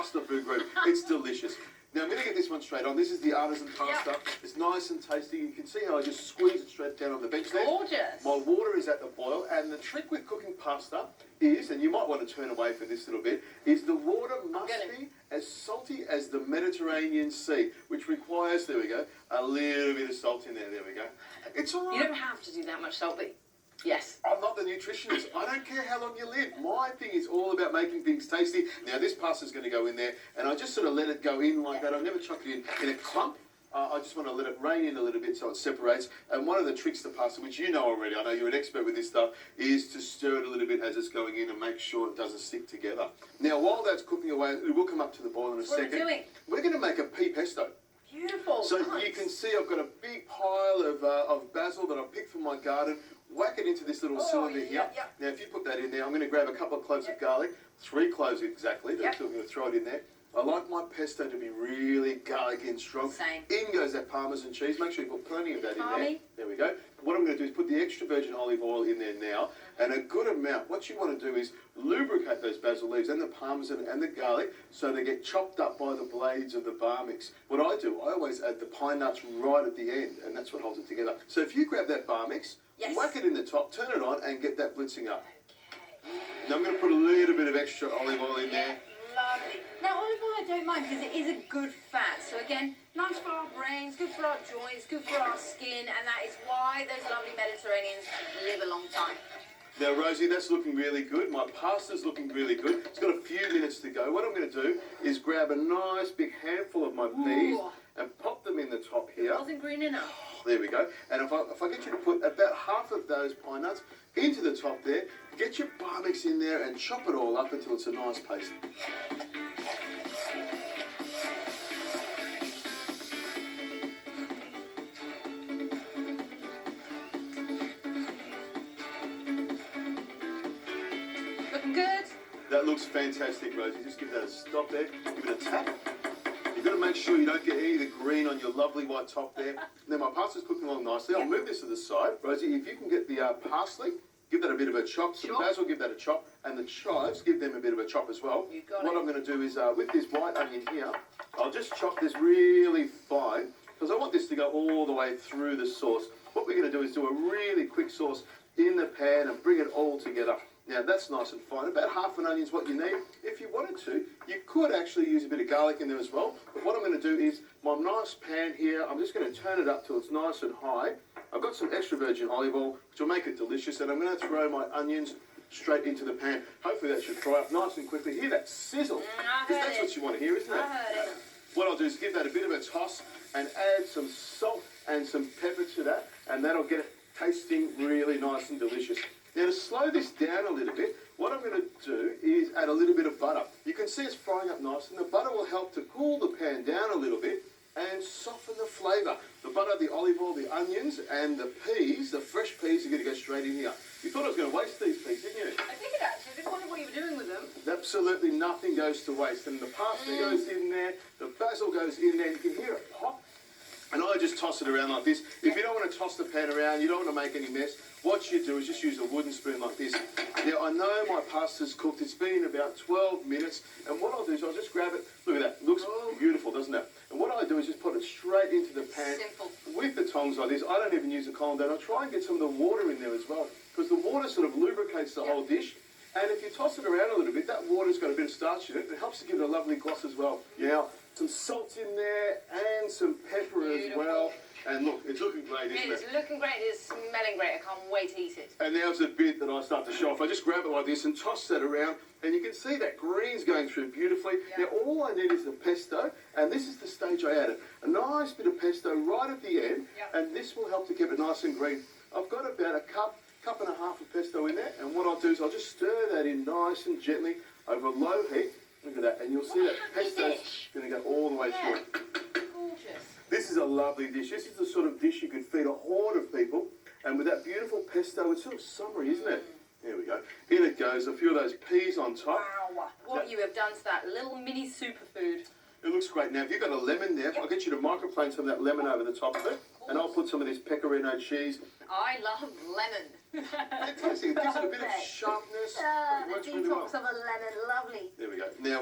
pasta food group. It's delicious. Now I'm going to get this one straight on. This is the artisan pasta. Yep. It's nice and tasty. You can see how I just squeeze it straight down on the bench there. Gorgeous. My water is at the boil, and the trick with cooking pasta is, and you might want to turn away for this little bit, is the water must be as salty as the Mediterranean Sea, which requires, there we go, a little bit of salt in there. There we go. It's all right. You don't have to do that much salt, but yes. I'm not the nutritionist. I don't care how long you live. My thing is all about making things tasty. Now, this pasta's going to go in there, and I just sort of let it go in like that. I never chuck it in a clump. I just want to let it rain in a little bit so it separates. And one of the tricks to pasta, which you know already, I know you're an expert with this stuff, is to stir it a little bit as it's going in and make sure it doesn't stick together. Now, while that's cooking away, it will come up to the boil in a second. What are we doing? We're going to make a pea pesto. Beautiful. So nice. you can see I've got a big pile of basil that I've picked from my garden. Whack it into this little cylinder here. Yep. Now, if you put that in there, I'm going to grab a couple of cloves of garlic, 3 cloves exactly. Yep. I'm going to throw it in there. I like my pesto to be really garlicky and strong. Same. In goes that Parmesan cheese. Make sure you put plenty of that in there. Parmy. There we go. What I'm going to do is put the extra virgin olive oil in there now, and a good amount. What you want to do is lubricate those basil leaves and the Parmesan and the garlic so they get chopped up by the blades of the bar mix. What I do, I always add the pine nuts right at the end, and that's what holds it together. So if you grab that bar mix, whack it in the top, turn it on, and get that blitzing up. Okay. Now I'm going to put a little bit of extra olive oil in there. Lovely. Now, olive oil I don't mind because it is a good fat. So again, nice for our brains, good for our joints, good for our skin, and that is why those lovely Mediterraneans live a long time. Now, Rosie, that's looking really good. My pasta's looking really good. It's got a few minutes to go. What I'm going to do is grab a nice big handful of my peas and pop them in the top here. It wasn't green enough. There we go. And if I get you to put about half of those pine nuts into the top there, get your bar mix in there and chop it all up until it's a nice paste. Looking good. That looks fantastic, Rosie. Just give that a stop there. Give it a tap. You've got to make sure you don't get any of the green on your lovely white top there. Now, my pasta's cooking along nicely. I'll move this to the side. Rosie, if you can get the parsley, give that a bit of a chop. Some basil, give that a chop. And the chives, give them a bit of a chop as well. You got what it. I'm going to do is, with this white onion here, I'll just chop this really fine because I want this to go all the way through the sauce. What we're going to do is do a really quick sauce in the pan and bring it all together. Now, that's nice and fine. About half an onion is what you need. If you wanted to, you could actually use a bit of garlic in there as well. But what I'm going to do is, my nice pan here, I'm just going to turn it up till it's nice and high. I've got some extra virgin olive oil, which will make it delicious. And I'm going to throw my onions straight into the pan. Hopefully that should fry up nice and quickly. Hear that sizzle? Because that's what you want to hear, isn't it? I heard it. What I'll do is give that a bit of a toss and add some salt and some pepper to that. And that'll get it tasting really nice and delicious. Now, to slow this down a little bit, what I'm going to do is add a little bit of butter. You can see it's frying up nice, and the butter will help to cool the pan down a little bit and soften the flavour. The butter, the olive oil, the onions, and the peas, the fresh peas, are going to go straight in here. You thought I was going to waste these peas, didn't you? I figured actually. I just wondered what you were doing with them. Absolutely nothing goes to waste. And the parsley goes in there, the basil goes in there, you can hear it pop. And I just toss it around like this. If you don't want to toss the pan around, you don't want to make any mess, what you do is just use a wooden spoon like this. Now, I know my pasta's cooked. It's been about 12 minutes. And what I'll do is I'll just grab it. Look at that. Looks beautiful, doesn't it? And what I do is just put it straight into the pan. Simple. With the tongs like this. I don't even use a colander. I try and get some of the water in there as well, because the water sort of lubricates the whole dish. And if you toss it around a little bit, that water's got a bit of starch in it. It helps to give it a lovely gloss as well. Now, some salt in there and some pepper as well. And look, it's looking great, isn't it? It's looking great. It's smelling great. I can't wait to eat it. And now's the bit that I start to show off. I just grab it like this and toss that around, and you can see that green's going through beautifully. Now, all I need is the pesto, and this is the stage I added. A nice bit of pesto right at the end, and this will help to keep it nice and green. I've got about a cup and a half of pesto in there, and what I'll do is I'll just stir that in nice and gently over low heat. Look at that, and you'll see that pesto's going to go all the way through. Gorgeous. This is a lovely dish. This is the sort of dish you could feed a horde of people. And with that beautiful pesto, it's sort of summery, isn't it? There we go. In it goes. A few of those peas on top. Wow. What you have done to that little mini superfood. It looks great. Now, if you've got a lemon there, I'll get you to microplane some of that lemon over the top of it. And I'll put some of this pecorino cheese. I love lemon. Fantastic. It gives it a bit of sharpness. The It works really well. detox of a lemon. Lovely. There we go. Now,